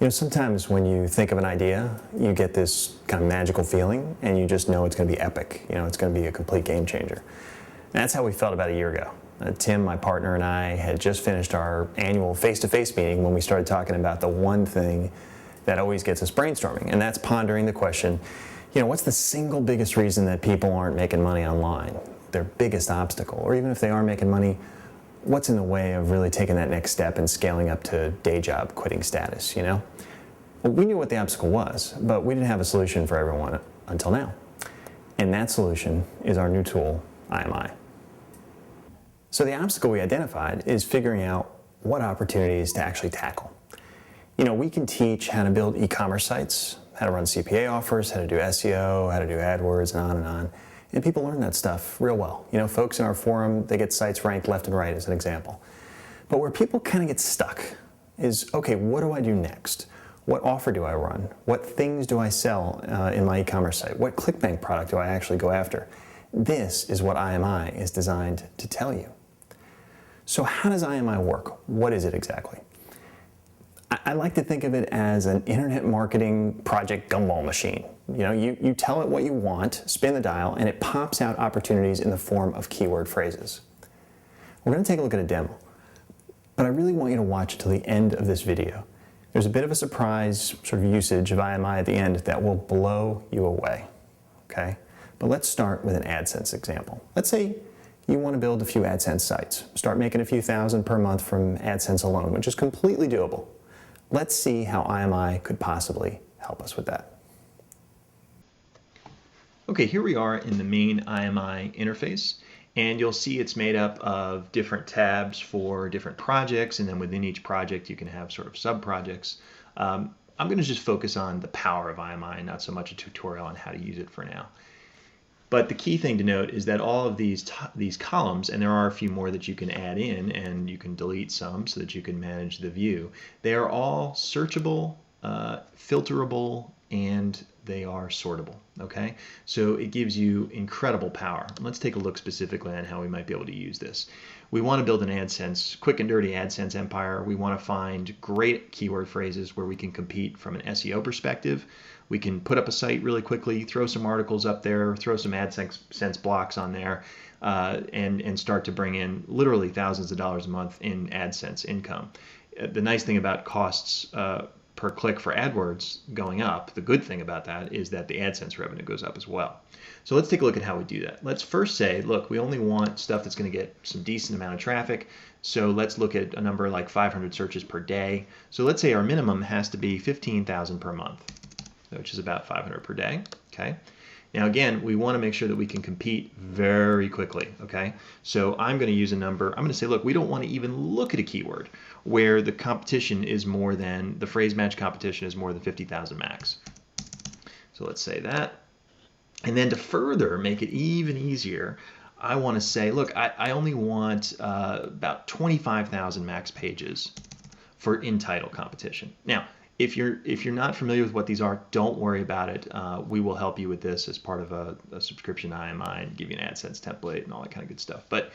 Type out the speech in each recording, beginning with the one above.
Sometimes when you think of an idea, you get this kind of magical feeling and you just know it's going to be epic. It's going to be a complete game changer. And that's how we felt about a year ago. Tim, my partner, and I had just finished our annual face-to-face meeting when we started talking about the one thing that always gets us brainstorming, and that's pondering the question, what's the single biggest reason that people aren't making money online? Their biggest obstacle, or even if they are making money, what's in the way of really taking that next step and scaling up to day job quitting status, Well, we knew what the obstacle was, but we didn't have a solution for everyone until now. And that solution is our new tool, IMI. So the obstacle we identified is figuring out what opportunities to actually tackle. We can teach how to build e-commerce sites, how to run CPA offers, how to do SEO, how to do AdWords, and on and on. And people learn that stuff real well. Folks in our forum, they get sites ranked left and right as an example. But where people kind of get stuck is, okay, what do I do next? What offer do I run? What things do I sell in my e-commerce site? What ClickBank product do I actually go after? This is what IMI is designed to tell you. So how does IMI work? What is it exactly? I like to think of it as an internet marketing project gumball machine. You tell it what you want, spin the dial, and it pops out opportunities in the form of keyword phrases. We're going to take a look at a demo, but I really want you to watch until the end of this video. There's a bit of a surprise sort of usage of IMI at the end that will blow you away, okay? But let's start with an AdSense example. Let's say you want to build a few AdSense sites, start making a few thousand per month from AdSense alone, which is completely doable. Let's see how IMI could possibly help us with that. Okay, here we are in the main IMI interface, and you'll see it's made up of different tabs for different projects, and then within each project you can have sort of sub-projects. I'm going to just focus on the power of IMI, not so much a tutorial on how to use it for now. But the key thing to note is that all of these columns, and there are a few more that you can add in, and you can delete some so that you can manage the view, they are all searchable, filterable, and they are sortable, okay? So it gives you incredible power. Let's take a look specifically on how we might be able to use this. We want to build an AdSense, quick and dirty AdSense empire. We want to find great keyword phrases where we can compete from an SEO perspective. We can put up a site really quickly, throw some articles up there, throw some AdSense blocks on there, and start to bring in literally thousands of dollars a month in AdSense income. The nice thing about costs per click for AdWords going up, the good thing about that is that the AdSense revenue goes up as well. So let's take a look at how we do that. Let's first say, look, we only want stuff that's going to get some decent amount of traffic. So let's look at a number like 500 searches per day. So let's say our minimum has to be 15,000 per month, which is about 500 per day, okay? Now again, we want to make sure that we can compete very quickly, okay? So I'm going to use a number. I'm going to say, look, we don't want to even look at a keyword where the competition is more than, the phrase match competition is more than 50,000 max. So let's say that. And then to further make it even easier, I want to say, look, I only want about 25,000 max pages for in-title competition. Now, if you're not familiar with what these are, don't worry about it. We will help you with this as part of a subscription to IMI and give you an AdSense template and all that kind of good stuff. But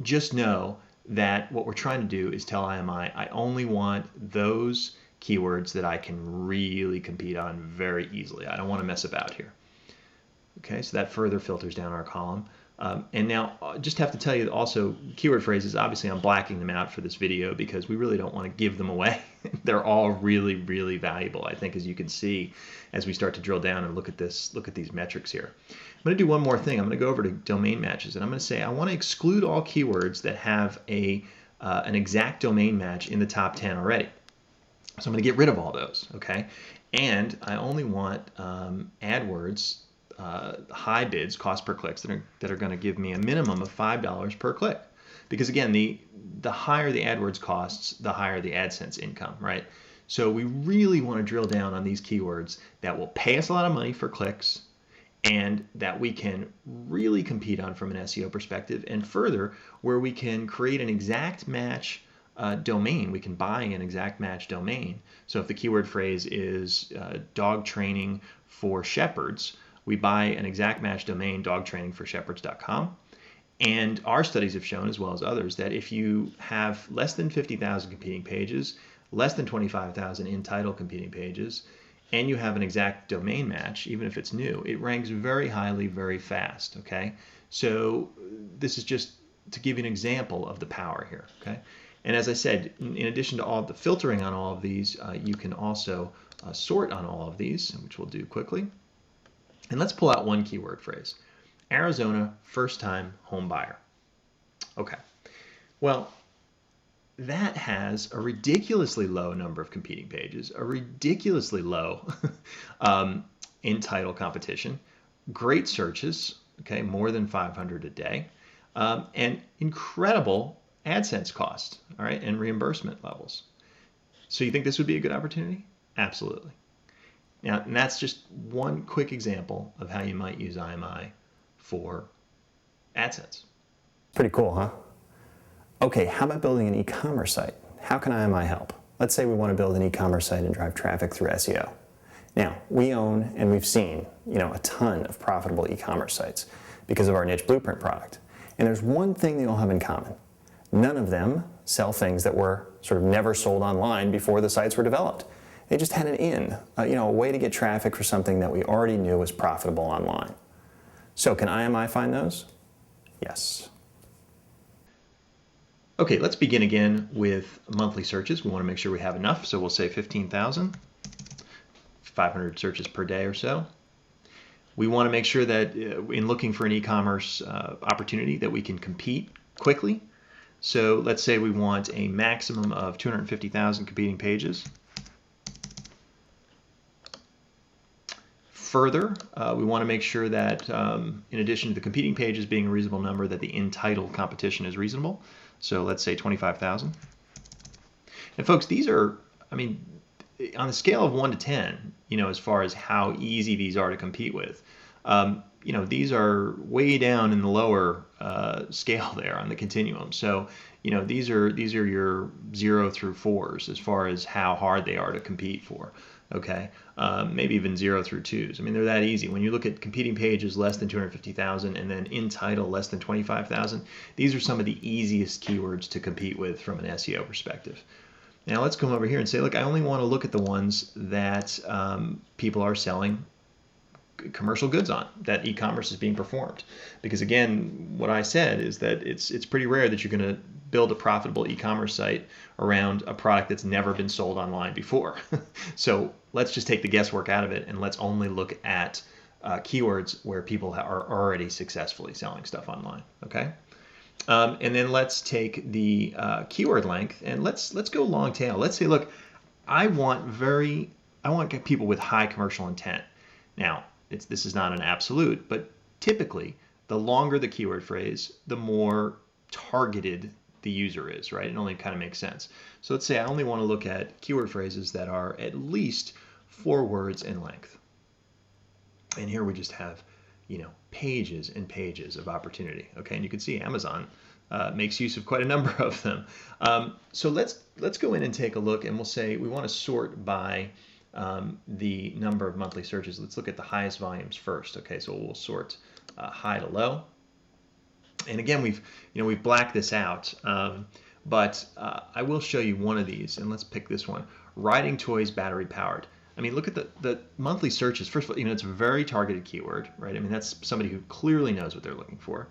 just know that what we're trying to do is tell IMI, I only want those keywords that I can really compete on very easily. I don't want to mess about here. Okay, so that further filters down our column. And now just have to tell you also, keyword phrases, obviously I'm blacking them out for this video because we really don't want to give them away. They're all really, really valuable, I think, as you can see as we start to drill down and look at these metrics here. I'm going to do one more thing. I'm going to go over to domain matches, and I'm going to say I want to exclude all keywords that have an exact domain match in the top 10 already. So I'm going to get rid of all those, okay? And I only want AdWords high bids, cost per clicks, that are going to give me a minimum of $5 per click. Because again, the higher the AdWords costs, the higher the AdSense income, right? So we really want to drill down on these keywords that will pay us a lot of money for clicks and that we can really compete on from an SEO perspective, and further, where we can create an exact match domain. We can buy an exact match domain. So if the keyword phrase is dog training for shepherds, we buy an exact match domain, dogtrainingforshepherds.com. And our studies have shown, as well as others, that if you have less than 50,000 competing pages, less than 25,000 in-title competing pages, and you have an exact domain match, even if it's new, it ranks very highly, very fast, okay? So this is just to give you an example of the power here, okay? And as I said, in addition to all the filtering on all of these, you can also sort on all of these, which we'll do quickly. And let's pull out one keyword phrase. Arizona first-time home buyer. Okay, well, that has a ridiculously low number of competing pages, a ridiculously low in-title competition, great searches, okay, more than 500 a day, and incredible AdSense cost, all right, and reimbursement levels. So you think this would be a good opportunity? Absolutely. Now, and that's just one quick example of how you might use IMI for AdSense. Pretty cool, huh? Okay, how about building an e-commerce site? How can IMI help? Let's say we want to build an e-commerce site and drive traffic through SEO. Now, we own and we've seen, a ton of profitable e-commerce sites because of our Niche Blueprint product. And there's one thing they all have in common. None of them sell things that were sort of never sold online before the sites were developed. They just had a way to get traffic for something that we already knew was profitable online. So can IMI find those? Yes. Okay, let's begin again with monthly searches. We want to make sure we have enough, so we'll say 15,000, 500 searches per day or so. We want to make sure that in looking for an e-commerce opportunity that we can compete quickly. So let's say we want a maximum of 250,000 competing pages. Further, we want to make sure that in addition to the competing pages being a reasonable number, that the in-title competition is reasonable. So let's say 25,000. And folks, these are, on a scale of 1 to 10, as far as how easy these are to compete with, these are way down in the lower scale there on the continuum. So, these are your 0 through 4s as far as how hard they are to compete for. Okay, maybe even 0 through 2s. They're that easy. When you look at competing pages less than 250,000 and then in title less than 25,000, these are some of the easiest keywords to compete with from an SEO perspective. Now let's come over here and say, look, I only want to look at the ones that people are selling commercial goods on, that e-commerce is being performed. Because again, what I said is that it's pretty rare that you're going to build a profitable e-commerce site around a product that's never been sold online before. So let's just take the guesswork out of it and let's only look at keywords where people are already successfully selling stuff online. Okay, and then let's take the keyword length and let's go long tail. Let's say, look, I want people with high commercial intent. Now, this is not an absolute, but typically the longer the keyword phrase, the more targeted the user is, right? It only kind of makes sense. So let's say I only want to look at keyword phrases that are at least 4 words in length. And here we just have, pages and pages of opportunity. Okay, and you can see Amazon makes use of quite a number of them. So let's go in and take a look, and we'll say we want to sort by the number of monthly searches. Let's look at the highest volumes first. Okay, so we'll sort high to low. And again, we've blacked this out, but I will show you one of these, and let's pick this one: riding toys battery powered. Look at the monthly searches. First of all, it's a very targeted keyword, right? That's somebody who clearly knows what they're looking for.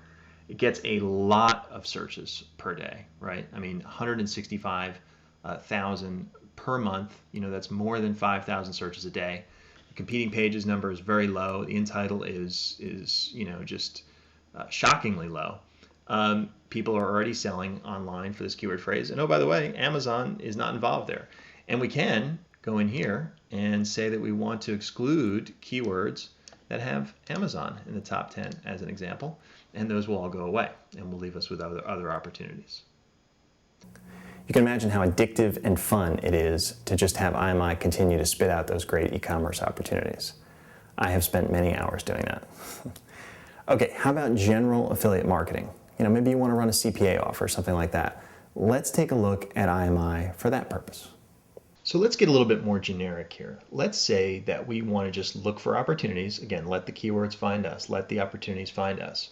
It gets a lot of searches per day, right? 165,000 per month. That's more than 5,000 searches a day. The competing pages number is very low. The in-title is just shockingly low. People are already selling online for this keyword phrase. And oh, by the way, Amazon is not involved there. And we can go in here and say that we want to exclude keywords that have Amazon in the top 10 as an example. And those will all go away and will leave us with other opportunities. You can imagine how addictive and fun it is to just have IMI continue to spit out those great e-commerce opportunities. I have spent many hours doing that. Okay, how about general affiliate marketing? Maybe you want to run a CPA offer or something like that. Let's take a look at IMI for that purpose. So let's get a little bit more generic here. Let's say that we want to just look for opportunities. Again, let the keywords find us, let the opportunities find us.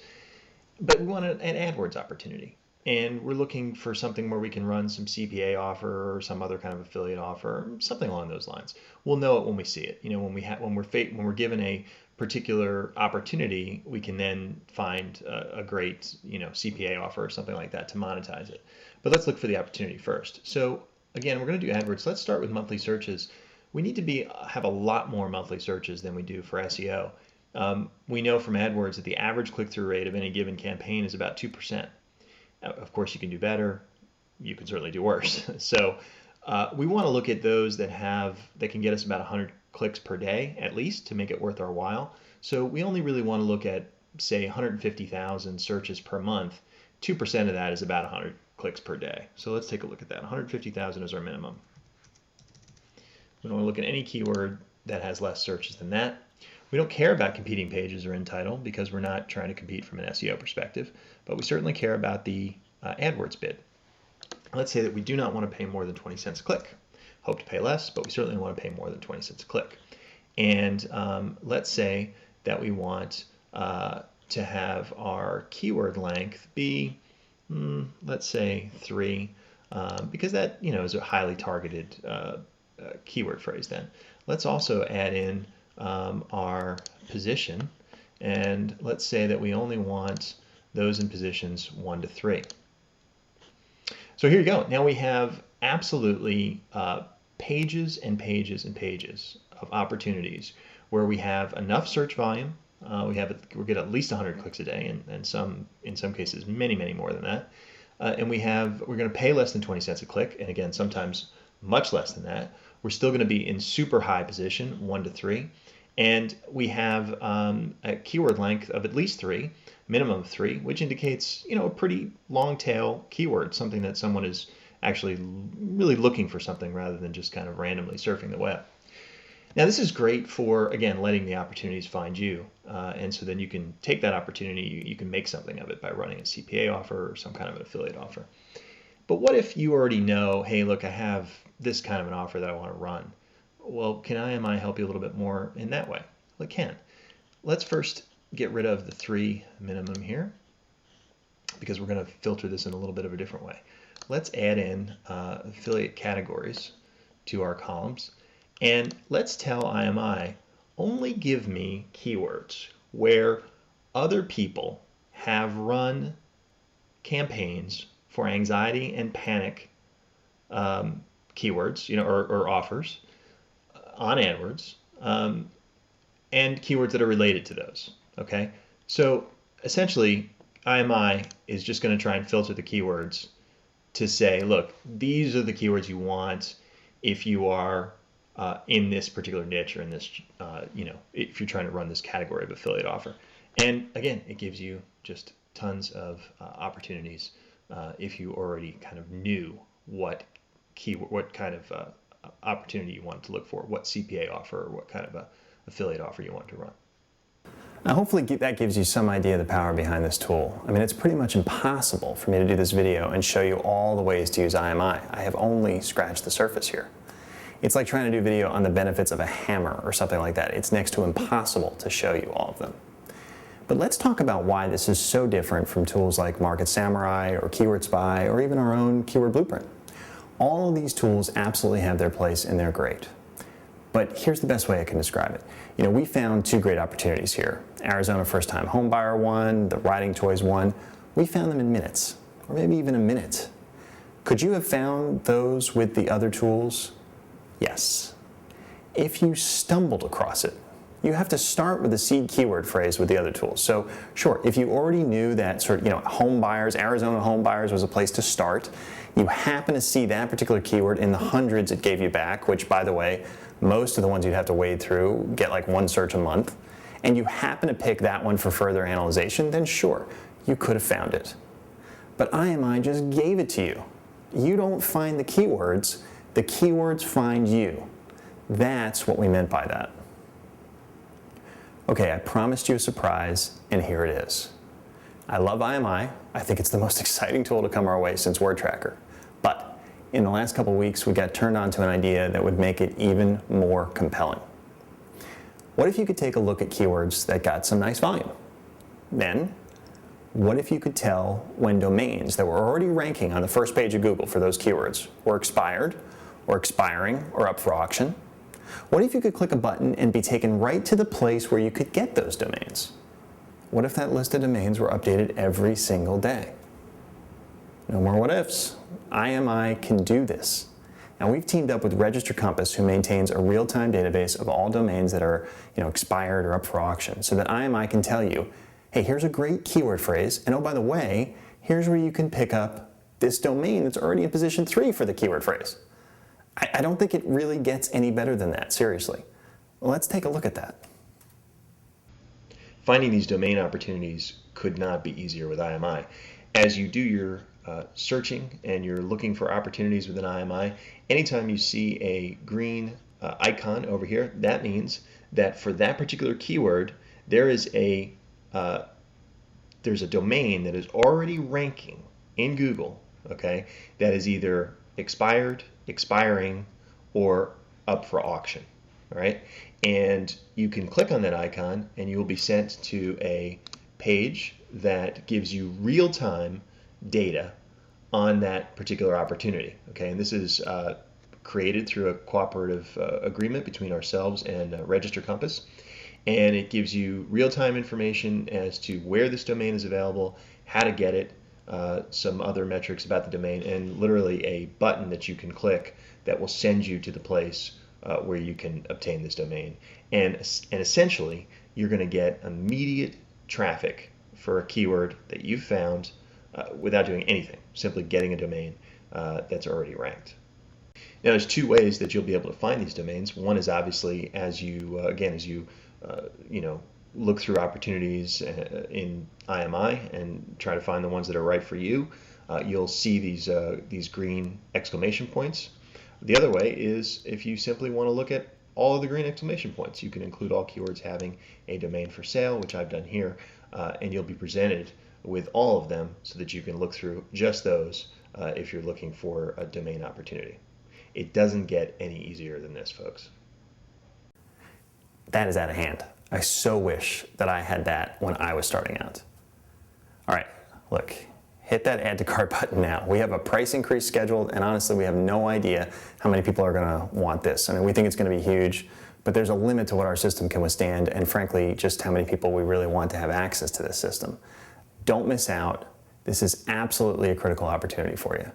But we want an AdWords opportunity. And we're looking for something where we can run some CPA offer or some other kind of affiliate offer, something along those lines. We'll know it when we see it. You know, when we're given a particular opportunity, we can then find a great, you know, CPA offer or something like that to monetize it. But let's look for the opportunity first. So again, we're going to do AdWords. Let's start with monthly searches. We need to have a lot more monthly searches than we do for SEO. We know from AdWords that the average click-through rate of any given campaign is about 2%. Of course, you can do better. You can certainly do worse. So we want to look at those that can get us about 100 clicks per day at least to make it worth our while. So we only really want to look at, say, 150,000 searches per month. 2% of that is about 100 clicks per day. So let's take a look at that. 150,000 is our minimum. We don't want to look at any keyword that has less searches than that. We don't care about competing pages or in title because we're not trying to compete from an SEO perspective, but we certainly care about the AdWords bid. Let's say that we do not want to pay more than 20 cents a click. Hope to pay less, but we certainly want to pay more than 20 cents a click. And let's say that we want to have our keyword length be, let's say 3, because that, you know, is a highly targeted keyword phrase then. Let's also add in our position, and let's say that we only want those in positions 1 to 3. So here you go. Now we have absolutely pages and pages and pages of opportunities where we have enough search volume. We get at least 100 clicks a day, and in some cases many more than that. And we're going to pay less than 20 cents a click, and again sometimes much less than that. We're still going to be in super high position, 1 to 3. And we have a keyword length of at least 3, minimum of 3, which indicates, you know, a pretty long tail keyword, something that someone is actually really looking for something rather than just kind of randomly surfing the web. Now this is great for, again, letting the opportunities find you. And so then you can take that opportunity, you can make something of it by running a CPA offer or some kind of an affiliate offer. But what if you already know, hey, look, I have this kind of an offer that I want to run. Well, can IMI help you a little bit more in that way? Well, it can. Let's first get rid of the 3 minimum here because we're going to filter this in a little bit of a different way. Let's add in affiliate categories to our columns, and let's tell IMI, only give me keywords where other people have run campaigns for anxiety and panic keywords, you know, or offers on AdWords, and keywords that are related to those. Okay, so essentially IMI is just going to try and filter the keywords to say, look, these are the keywords you want if you are in this particular niche or in this, you know, if you're trying to run this category of affiliate offer. And again, it gives you just tons of opportunities if you already kind of knew what kind of opportunity you wanted to look for, what CPA offer or what kind of a affiliate offer you want to run. Now, hopefully that gives you some idea of the power behind this tool. I mean, it's pretty much impossible for me to do this video and show you all the ways to use IMI. I have only scratched the surface here. It's like trying to do video on the benefits of a hammer or something like that. It's next to impossible to show you all of them. But let's talk about why this is so different from tools like Market Samurai or Keyword Spy or even our own Keyword Blueprint. All of these tools absolutely have their place and they're great. But here's the best way I can describe it. You know, we found 2 great opportunities here. Arizona first-time homebuyer one, the riding toys one. We found them in minutes, or maybe even a minute. Could you have found those with the other tools? Yes. If you stumbled across it, you have to start with the seed keyword phrase with the other tools. So sure, if you already knew that sort of, you know, home buyers, Arizona home buyers was a place to start, you happen to see that particular keyword in the hundreds it gave you back, which by the way, most of the ones you'd have to wade through get like 1 search a month, and you happen to pick that one for further analyzation, then sure, you could have found it. But IMI just gave it to you. You don't find the keywords find you. That's what we meant by that. Okay, I promised you a surprise, and here it is. I love IMI. I think it's the most exciting tool to come our way since WordTracker. But in the last couple weeks, we got turned on to an idea that would make it even more compelling. What if you could take a look at keywords that got some nice volume? Then, what if you could tell when domains that were already ranking on the first page of Google for those keywords were expired, or expiring, or up for auction? What if you could click a button and be taken right to the place where you could get those domains? What if that list of domains were updated every single day? No more what ifs. IMI can do this. Now, we've teamed up with Register Compass, who maintains a real-time database of all domains that are expired or up for auction, so that IMI can tell you, hey, here's a great keyword phrase, and oh, by the way, here's where you can pick up this domain that's already in position 3 for the keyword phrase. I don't think it really gets any better than that, seriously. Well, let's take a look at that. Finding these domain opportunities could not be easier with IMI. As you do your searching and you're looking for opportunities within IMI, anytime you see a green icon over here, that means that for that particular keyword, there's a domain that is already ranking in Google, okay, that is either expired, expiring, or up for auction, all right? And you can click on that icon and you will be sent to a page that gives you real-time data on that particular opportunity, okay? And this is created through a cooperative agreement between ourselves and Register Compass. And it gives you real-time information as to where this domain is available, how to get it, some other metrics about the domain, and literally a button that you can click that will send you to the place where you can obtain this domain. And essentially, you're going to get immediate traffic for a keyword that you found without doing anything, simply getting a domain that's already ranked. Now, there's two ways that you'll be able to find these domains. One is obviously as you look through opportunities in IMI and try to find the ones that are right for you. You'll see these green exclamation points. The other way is if you simply want to look at all of the green exclamation points. You can include all keywords having a domain for sale, which I've done here, and you'll be presented with all of them so that you can look through just those if you're looking for a domain opportunity. It doesn't get any easier than this, folks. That is out of hand. I so wish that I had that when I was starting out. All right, look, hit that add to cart button now. We have a price increase scheduled, and honestly, we have no idea how many people are gonna want this. I mean, we think it's gonna be huge, but there's a limit to what our system can withstand, and frankly, just how many people we really want to have access to this system. Don't miss out. This is absolutely a critical opportunity for you.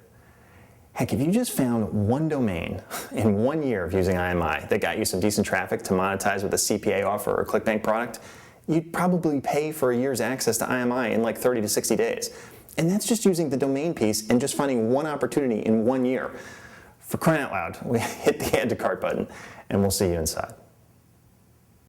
Heck, if you just found one domain in 1 year of using IMI that got you some decent traffic to monetize with a CPA offer or a ClickBank product, you'd probably pay for a year's access to IMI in like 30 to 60 days. And that's just using the domain piece and just finding one opportunity in 1 year. For crying out loud, we hit the add to cart button and we'll see you inside.